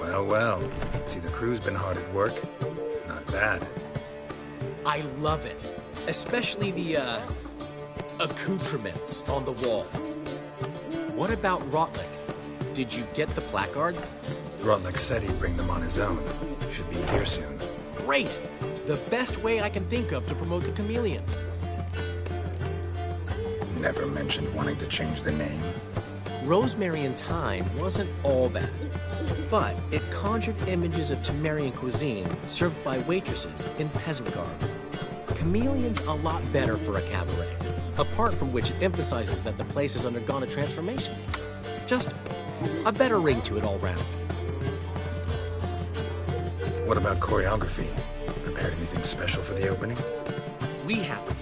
Well, well. See, the crew's been hard at work. Not bad. I love it. Especially the, accoutrements on the wall. What about Rotlick? Did you get the placards? Rotlick said he'd bring them on his own. Should be here soon. Great! The best way I can think of to promote the Chameleon. Never mentioned wanting to change the name. Rosemary and Thyme wasn't all bad, but it conjured images of Temerian cuisine served by waitresses in peasant garb. Chameleon's a lot better for a cabaret, apart from which it emphasizes that the place has undergone a transformation. Just a better ring to it all round. What about choreography? Prepared anything special for the opening? We haven't.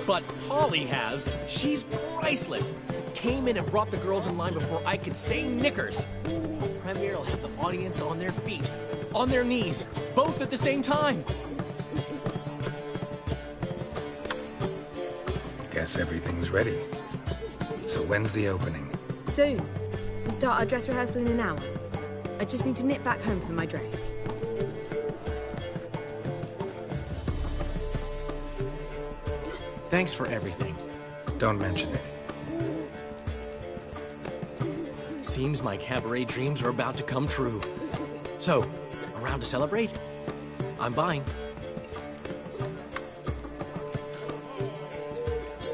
But Polly has. She's priceless. Came in and brought the girls in line before I could say knickers. The premiere will have the audience on their feet, on their knees, both at the same time. Guess everything's ready. So when's the opening? Soon. We start our dress rehearsal in an hour. I just need to nip back home for my dress. Thanks for everything. Don't mention it. Seems my cabaret dreams are about to come true. So, around to celebrate? I'm buying.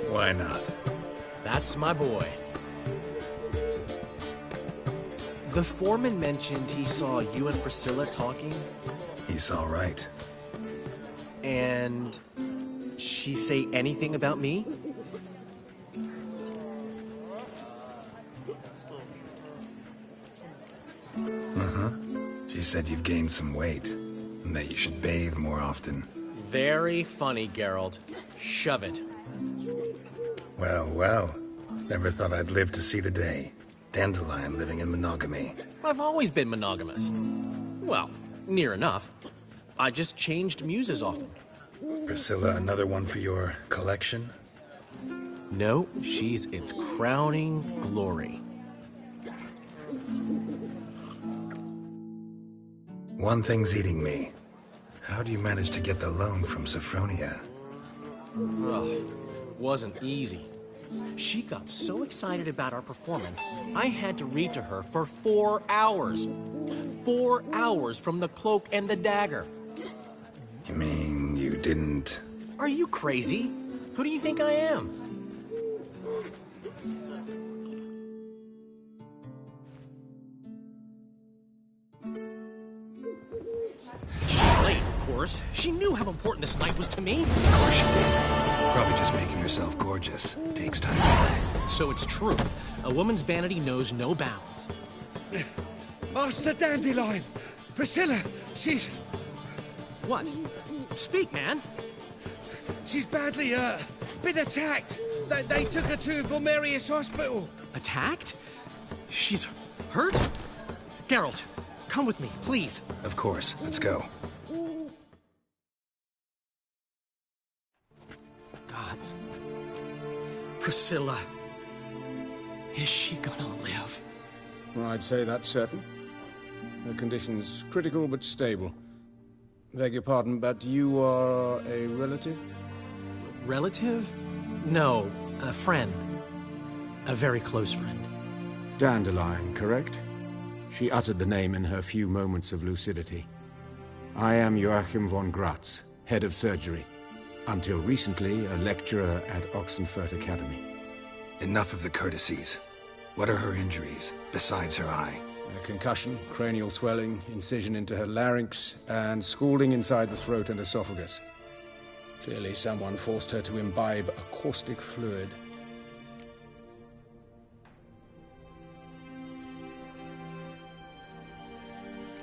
Why not? That's my boy. The foreman mentioned he saw you and Priscilla talking. He's all right. And she say anything about me? She said you've gained some weight, and that you should bathe more often. Very funny, Geralt. Shove it. Well, well. Never thought I'd live to see the day. Dandelion living in monogamy. I've always been monogamous. Well, near enough. I just changed muses often. Priscilla, another one for your collection? No, she's its crowning glory. One thing's eating me. How do you manage to get the loan from Sophronia? Ugh, wasn't easy. She got so excited about our performance, I had to read to her for 4 hours. 4 hours from the Cloak and the Dagger. You mean you didn't... Are you crazy? Who do you think I am? She's late, of course. She knew how important this night was to me. Of course she did. Probably just making herself gorgeous. Takes time. So it's true. A woman's vanity knows no bounds. Master Dandelion! Priscilla, she's... What? Speak, man. She's badly, been attacked. They took her to Vulmerius Hospital. Attacked? She's hurt? Geralt, come with me, please. Of course. Let's go. Gods. Priscilla. Is she gonna live? Well, I'd say that's certain. Her condition's critical but stable. Beg your pardon, but you are a relative? Relative? No, a friend. A very close friend. Dandelion, correct? She uttered the name in her few moments of lucidity. I am Joachim von Gratz, head of surgery. Until recently, a lecturer at Oxenfurt Academy. Enough of the courtesies. What are her injuries, besides her eye? A concussion, cranial swelling, incision into her larynx, and scalding inside the throat and esophagus. Clearly someone forced her to imbibe a caustic fluid.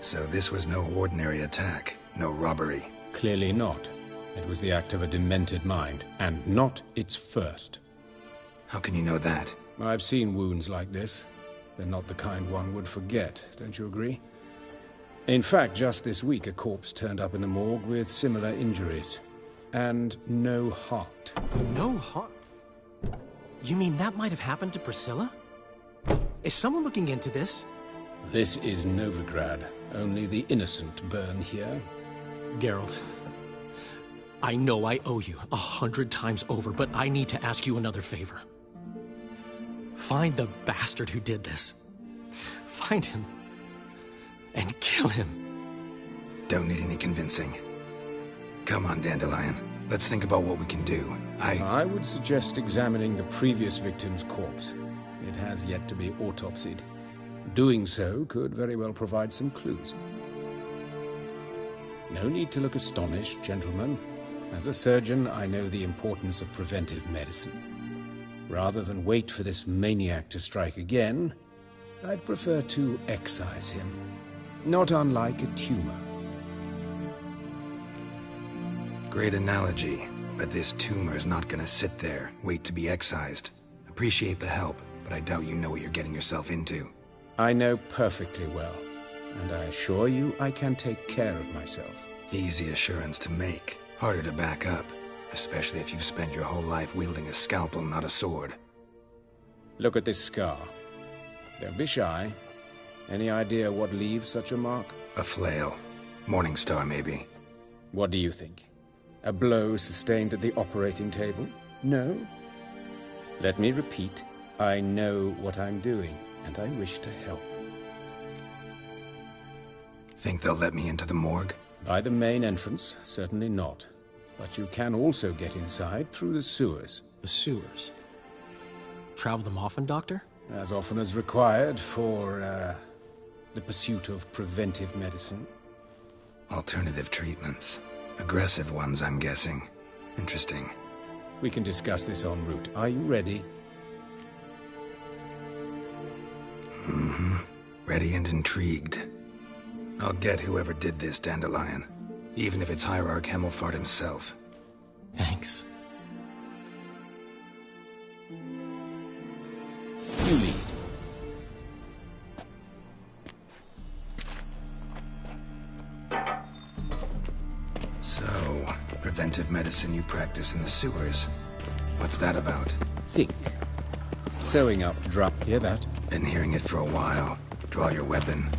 So this was no ordinary attack, no robbery. Clearly not. It was the act of a demented mind, and not its first. How can you know that? I've seen wounds like this. They're not the kind one would forget, don't you agree? In fact, just this week a corpse turned up in the morgue with similar injuries. And no heart. No heart? You mean that might have happened to Priscilla? Is someone looking into this? This is Novigrad. Only the innocent burn here. Geralt, I know I owe you 100 times over, but I need to ask you another favor. Find the bastard who did this. Find him. And kill him. Don't need any convincing. Come on, Dandelion. Let's think about what we can do. I would suggest examining the previous victim's corpse. It has yet to be autopsied. Doing so could very well provide some clues. No need to look astonished, gentlemen. As a surgeon, I know the importance of preventive medicine. Rather than wait for this maniac to strike again, I'd prefer to excise him. Not unlike a tumor. Great analogy, but this tumor's not gonna sit there, wait to be excised. Appreciate the help, but I doubt you know what you're getting yourself into. I know perfectly well, and I assure you I can take care of myself. Easy assurance to make, harder to back up, especially if you've spent your whole life wielding a scalpel, not a sword. Look at this scar. Don't be shy. Any idea what leaves such a mark? A flail. Morningstar, maybe. What do you think? A blow sustained at the operating table? No? Let me repeat. I know what I'm doing, and I wish to help. Think they'll let me into the morgue? By the main entrance, certainly not. But you can also get inside through the sewers. The sewers? Travel them often, Doctor? As often as required for, the pursuit of preventive medicine. Alternative treatments. Aggressive ones, I'm guessing. Interesting. We can discuss this en route. Are you ready? Mm-hmm. Ready and intrigued. I'll get whoever did this, Dandelion. Even if it's Hierarch Hemmelfart himself. Thanks. You lead. So, preventive medicine you practice in the sewers. What's that about? Think. Sewing up, drop. Hear that? Been hearing it for a while. Draw your weapon.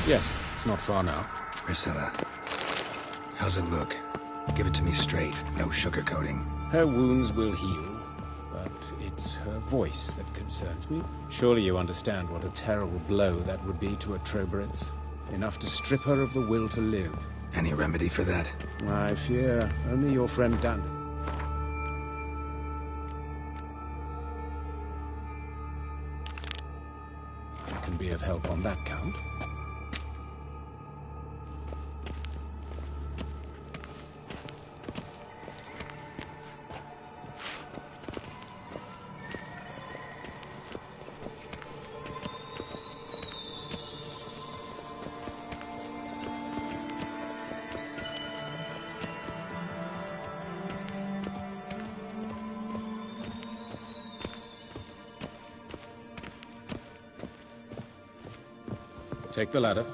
Yes, it's not far now. Priscilla, how's it look? Give it to me straight, no sugarcoating. Her wounds will heal, but it's her voice that concerns me. Surely you understand what a terrible blow that would be to a Troberet. Enough to strip her of the will to live. Any remedy for that? I fear only your friend Dan. I can be of help on that count. Take the ladder.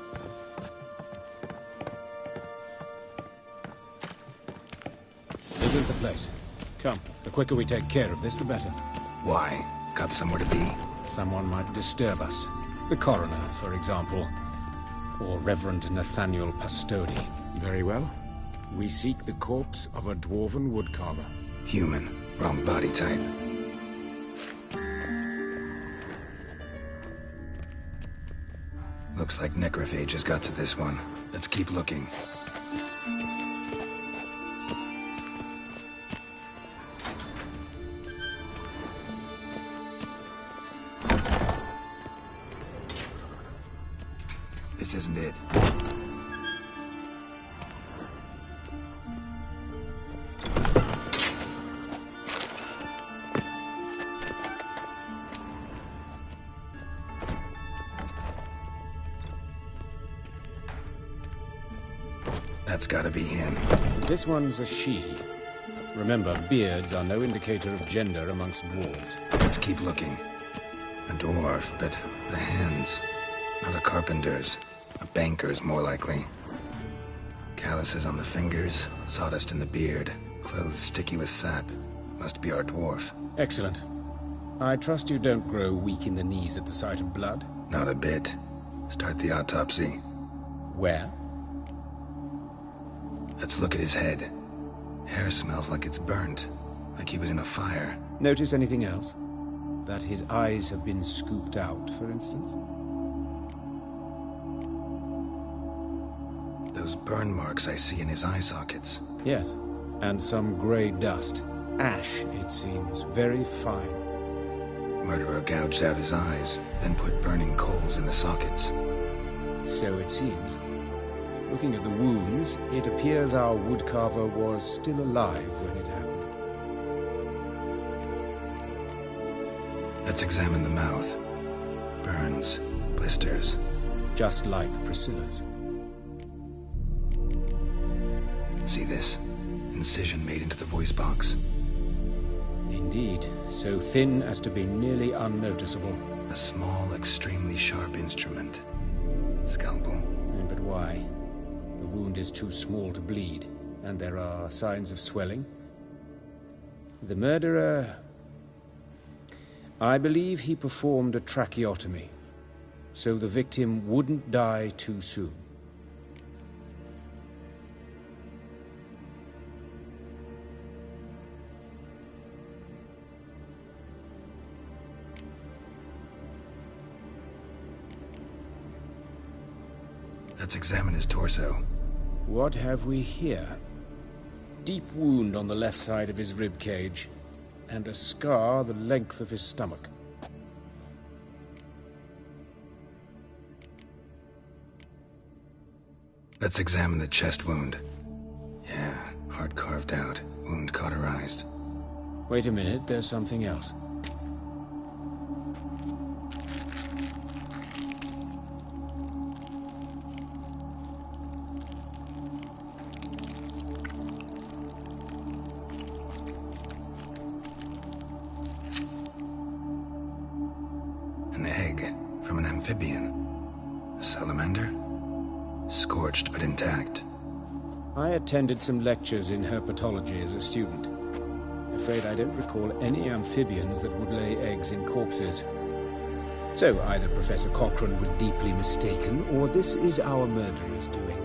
This is the place. Come, the quicker we take care of this, the better. Why? Got somewhere to be? Someone might disturb us. The coroner, for example. or Reverend Nathaniel Pastodi. Very well. We seek the corpse of a dwarven woodcarver. Human. Wrong body type. Looks like necrophages got to this one. Let's keep looking. This isn't it. That's gotta be him. This one's a she. Remember, beards are no indicator of gender amongst dwarves. Let's keep looking. A dwarf, but the hands. Not a carpenter's. A banker's, more likely. Calluses on the fingers, sawdust in the beard, clothes sticky with sap. Must be our dwarf. Excellent. I trust you don't grow weak in the knees at the sight of blood? Not a bit. Start the autopsy. Where? Let's look at his head. Hair smells like it's burnt. Like he was in a fire. Notice anything else? That his eyes have been scooped out, for instance? Those burn marks I see in his eye sockets. Yes. And some grey dust. Ash, it seems. Very fine. Murderer gouged out his eyes, then put burning coals in the sockets. So it seems. Looking at the wounds, it appears our woodcarver was still alive when it happened. Let's examine the mouth. Burns, blisters. Just like Priscilla's. See this? Incision made into the voice box. Indeed, so thin as to be nearly unnoticeable. A small, extremely sharp instrument. Scalpel. But why? The wound is too small to bleed, and there are signs of swelling. The murderer... I believe he performed a tracheotomy, so the victim wouldn't die too soon. Let's examine his torso. What have we here? Deep wound on the left side of his rib cage, and a scar the length of his stomach. Let's examine the chest wound. Yeah, heart carved out, wound cauterized. Wait a minute, there's something else. An egg from an amphibian. A salamander? Scorched but intact. I attended some lectures in herpetology as a student. Afraid I don't recall any amphibians that would lay eggs in corpses. So either Professor Cochrane was deeply mistaken, or this is our murderer's doing.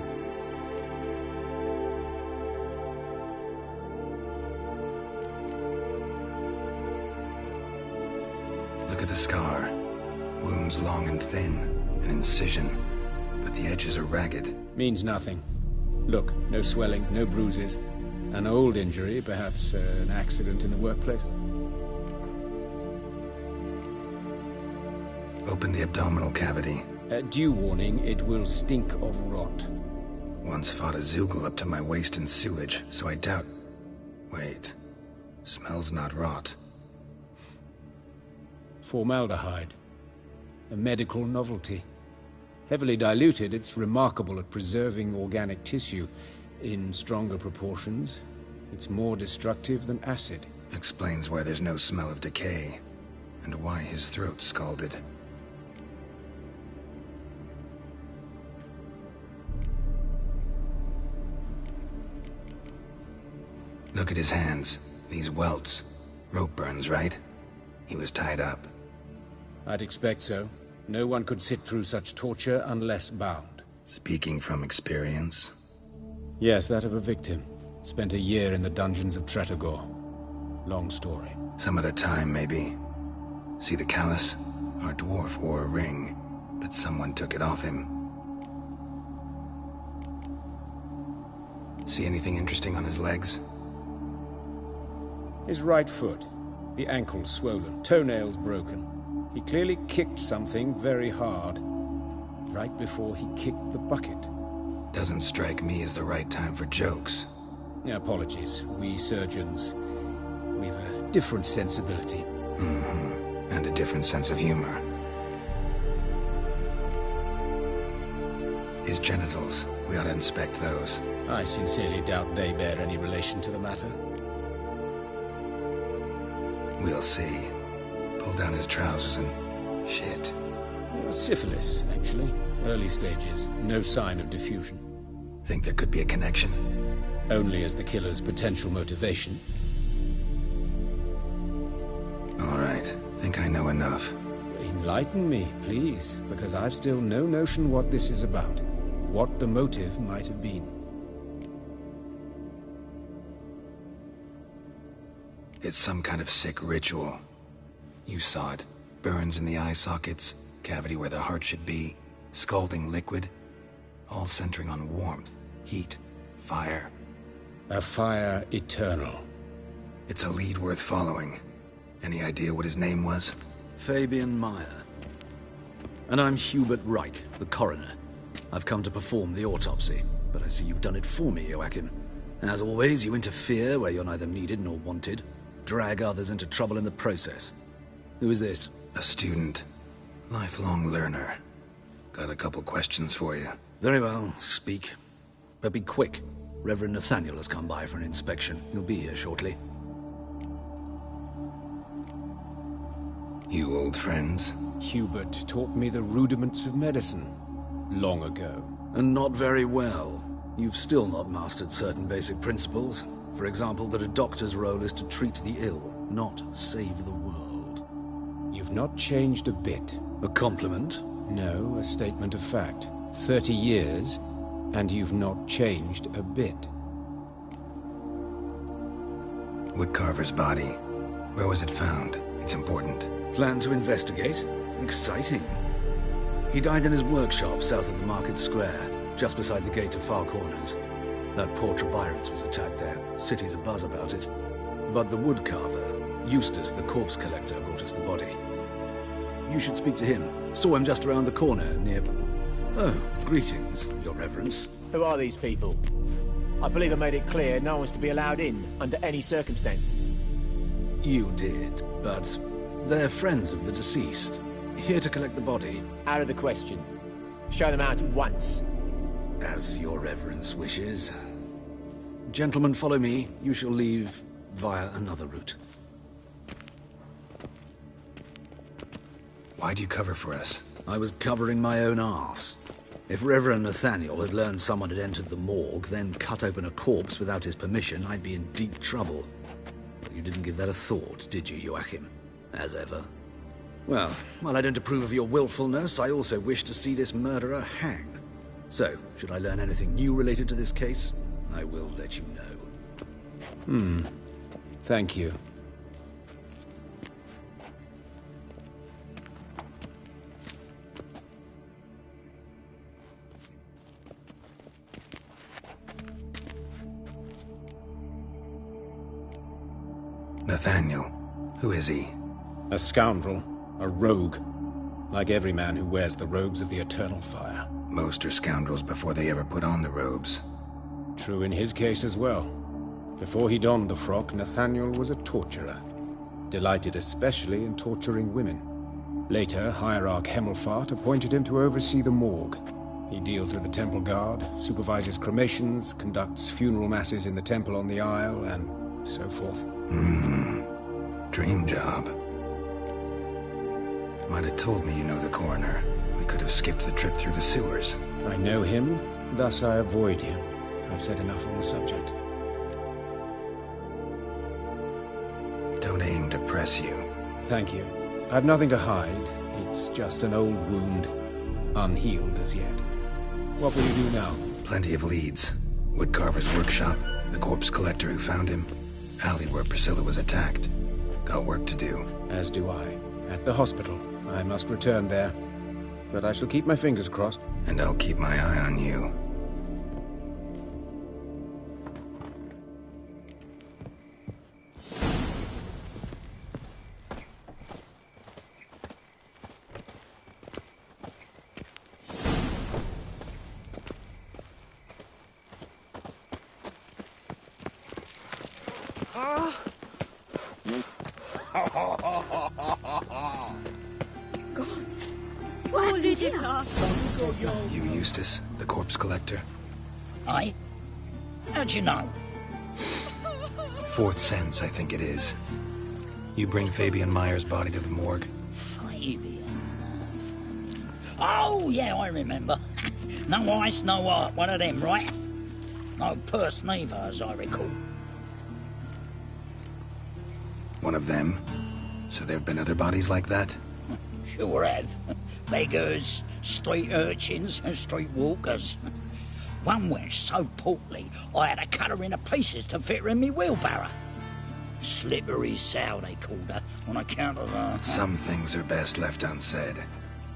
Look at the scar. Wounds long and thin. An incision. But the edges are ragged. Means nothing. Look, no swelling, no bruises. An old injury, perhaps an accident in the workplace. Open the abdominal cavity. Due warning, it will stink of rot. Once fought a Zoogle up to my waist in sewage, so I doubt... Wait. Smells not rot. Formaldehyde. A medical novelty. Heavily diluted, it's remarkable at preserving organic tissue. In stronger proportions, it's more destructive than acid. Explains why there's no smell of decay, and why his throat's scalded. Look at his hands. These welts. Rope burns, right? He was tied up. I'd expect so. No one could sit through such torture unless bound. Speaking from experience? Yes, that of a victim. Spent a year in the dungeons of Tretogor. Long story. Some other time, maybe. See the callus? Our dwarf wore a ring, but someone took it off him. See anything interesting on his legs? His right foot. The ankle swollen, toenails broken. He clearly kicked something very hard. Right before he kicked the bucket. Doesn't strike me as the right time for jokes. Apologies. We surgeons, we've a different sensibility. Mm-hmm. And a different sense of humor. His genitals, we ought to inspect those. I sincerely doubt they bear any relation to the matter. We'll see. Pull down his trousers and... shit. Syphilis, actually. Early stages. No sign of diffusion. Think there could be a connection? Only as the killer's potential motivation. All right. Think I know enough. Enlighten me, please, because I've still no notion what this is about. What the motive might have been. It's some kind of sick ritual. You saw it. Burns in the eye sockets, cavity where the heart should be, scalding liquid, all centering on warmth, heat, fire. A fire eternal. It's a lead worth following. Any idea what his name was? Fabian Meyer. And I'm Hubert Reich, the coroner. I've come to perform the autopsy, but I see you've done it for me, Joachim. As always, you interfere where you're neither needed nor wanted. Drag others into trouble in the process. Who is this? A student. Lifelong learner. Got a couple questions for you. Very well, speak. But be quick. Reverend Nathaniel has come by for an inspection. He'll be here shortly. You old friends? Hubert taught me the rudiments of medicine. Long ago. And not very well. You've still not mastered certain basic principles. For example, that a doctor's role is to treat the ill, not save the world. You've not changed a bit. A compliment? No, a statement of fact. 30 years, and you've not changed a bit. Woodcarver's body. Where was it found? It's important. Plan to investigate? Exciting. He died in his workshop south of the Market Square, just beside the gate to Far Corners. That poor Trebirates was attacked there. City's abuzz about it. But the woodcarver, Eustace the corpse collector, brought us the body. You should speak to him. Saw him just around the corner, near... Oh, greetings, Your Reverence. Who are these people? I believe I made it clear no one's to be allowed in, under any circumstances. You did, but they're friends of the deceased. Here to collect the body. Out of the question. Show them out at once. As Your Reverence wishes. Gentlemen, follow me. You shall leave via another route. Why'd you cover for us? I was covering my own arse. If Reverend Nathaniel had learned someone had entered the morgue, then cut open a corpse without his permission, I'd be in deep trouble. But you didn't give that a thought, did you, Joachim? As ever. Well, while I don't approve of your willfulness, I also wish to see this murderer hang. So, should I learn anything new related to this case, I will let you know. Thank you. Nathaniel. Who is he? A scoundrel. A rogue. Like every man who wears the robes of the Eternal Fire. Most are scoundrels before they ever put on the robes. True in his case as well. Before he donned the frock, Nathaniel was a torturer. Delighted especially in torturing women. Later, Hierarch Hemmelfart appointed him to oversee the morgue. He deals with the temple guard, supervises cremations, conducts funeral masses in the temple on the Isle, and so forth. Dream job. Might have told me you know the coroner. We could have skipped the trip through the sewers. I know him, thus I avoid him. I've said enough on the subject. Don't aim to press you. Thank you. I've nothing to hide. It's just an old wound, unhealed as yet. What will you do now? Plenty of leads. Woodcarver's workshop, the corpse collector who found him, alley where Priscilla was attacked. Got work to do. As do I. At the hospital. I must return there. But I shall keep my fingers crossed. And I'll keep my eye on you. Gods! What happened here? You Eustace, the corpse collector? Aye? How'd you know? Fourth sense, I think it is. You bring Fabian Meyer's body to the morgue? Fabian? Oh, yeah, I remember. No ice, no art, one of them, right? No purse neither, as I recall. One of them? So there have been other bodies like that? Sure have. Beggars, street urchins, and street walkers. One went so portly, I had to cut her into pieces to fit her in me wheelbarrow. Slippery sow, they called her, on account of her... Some things are best left unsaid.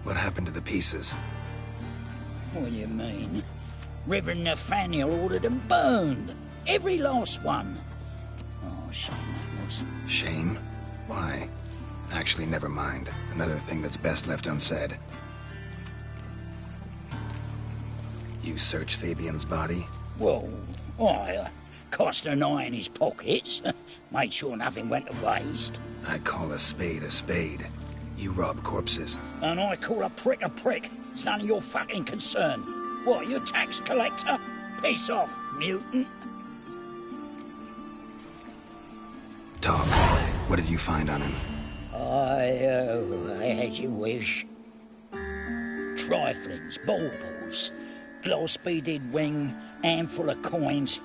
What happened to the pieces? What do you mean? Reverend Nathaniel ordered them burned. Every last one. Oh, shame that was. Shame? Why? Actually, never mind. Another thing that's best left unsaid. You searched Fabian's body? Well, I cast an eye in his pockets. Made sure nothing went to waste. I call a spade a spade. You rob corpses. And I call a prick a prick. It's none of your fucking concern. What, you tax collector? Piss off, mutant. Talk. What did you find on him? I had your wish. Triflings, baubles, gloss-beaded wing, handful of coins,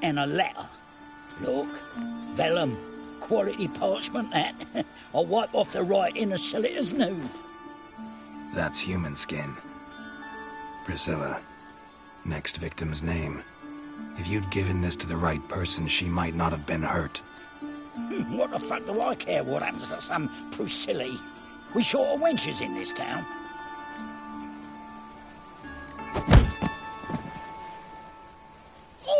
and a letter. Look, vellum, quality parchment that. I'll wipe off the writing and sell it as new. That's human skin. Priscilla. Next victim's name. If you'd given this to the right person, she might not have been hurt. What the fuck do I care what happens to some Priscilla? We short of wenches in this town.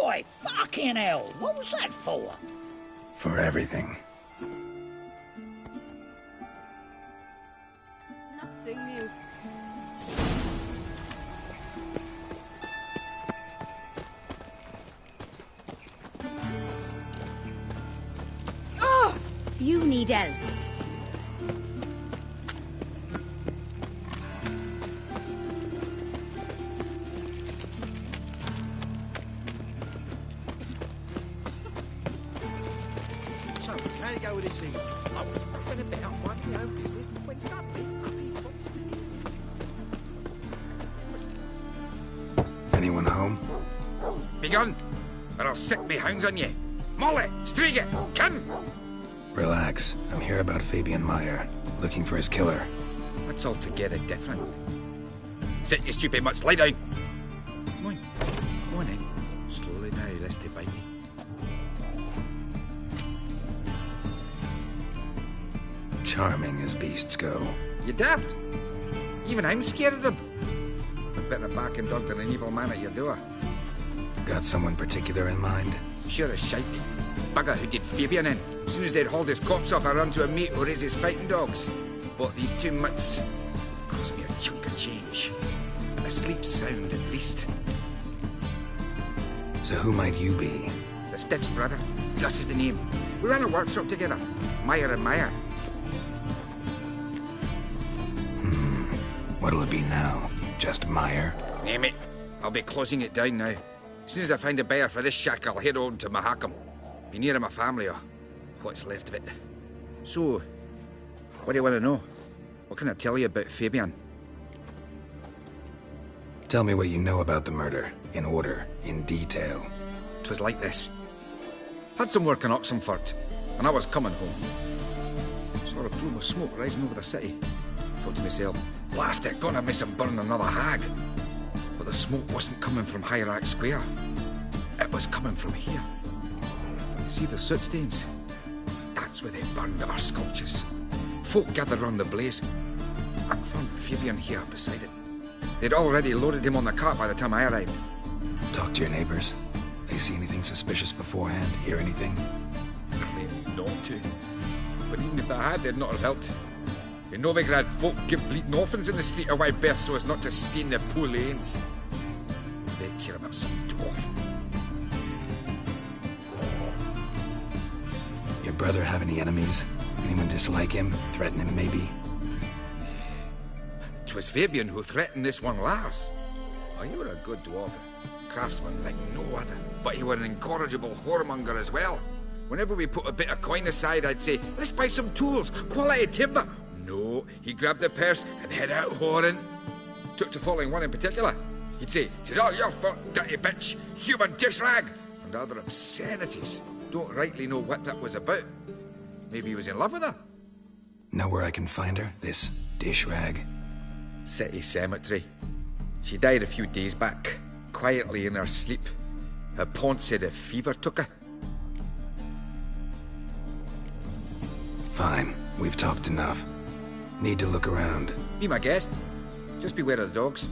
Oi, fucking hell! What was that for? For everything. Nothing new. Oh! You need help. So, how'd it go with this evening? I was nothing about minding my own business when suddenly up he pops. Anyone home? Begun, or I'll set me hounds on you. Molly, Striga, come! Relax. I'm here about Fabian Meyer, looking for his killer. That's altogether different. Sit, you stupid mutts, lie down. Come on, come on in. Slowly now, lest they bite you. Charming as beasts go. You daft? Even I'm scared of them. A better backing dog than an evil man at your door. Got someone particular in mind? Sure as shite. Bugger who did Fabian in. As soon as they'd hauled his corpse off, I run to a mate who raises fighting dogs. Bought these 2 mutts. Cost me a chunk of change. I sleep sound at least. So who might you be? The Stiff's brother. Gus is the name. We ran a workshop together. Meyer and Meyer. What'll it be now? Just Meyer? Name it. I'll be closing it down now. As soon as I find a buyer for this shack, I'll head on to Mahakam. Be near my family, or what's left of it. So, what do you want to know? What can I tell you about Fabian? Tell me what you know about the murder, in order, in detail. 'Twas like this. Had some work in Oxenford, and I was coming home. Saw a plume of smoke rising over the city. Thought to myself, blast it, gonna miss him burn another hag. But the smoke wasn't coming from Hierarch Square. It was coming from here. See the soot stains? That's where they burned our sculptures. Folk gathered round the blaze. I found Fabian here beside it. They'd already loaded him on the cart by the time I arrived. Talk to your neighbors. They see anything suspicious beforehand? Hear anything? Claimed not to. But even if they had, they'd not have helped. In Novigrad, folk give bleeding orphans in the street a wide berth so as not to stain their poor lanes. They care about some dwarf. Your brother have any enemies? Anyone dislike him? Threaten him, maybe? 'Twas Fabian who threatened this one last. Oh, you were a good dwarf. Craftsman like no other. But you were an incorrigible whoremonger as well. Whenever we put a bit of coin aside, I'd say, let's buy some tools, quality timber. No, he grabbed the purse and head out whoring. Took to following one in particular. He'd say, "'Tis all your fault, dirty bitch, human dish rag," and other obscenities. Don't rightly know what that was about. Maybe he was in love with her. Know where I can find her, this dish rag? City Cemetery. She died a few days back, quietly in her sleep. Her pont said a fever took her. Fine, we've talked enough. Need to look around. Be my guest. Just beware of the dogs.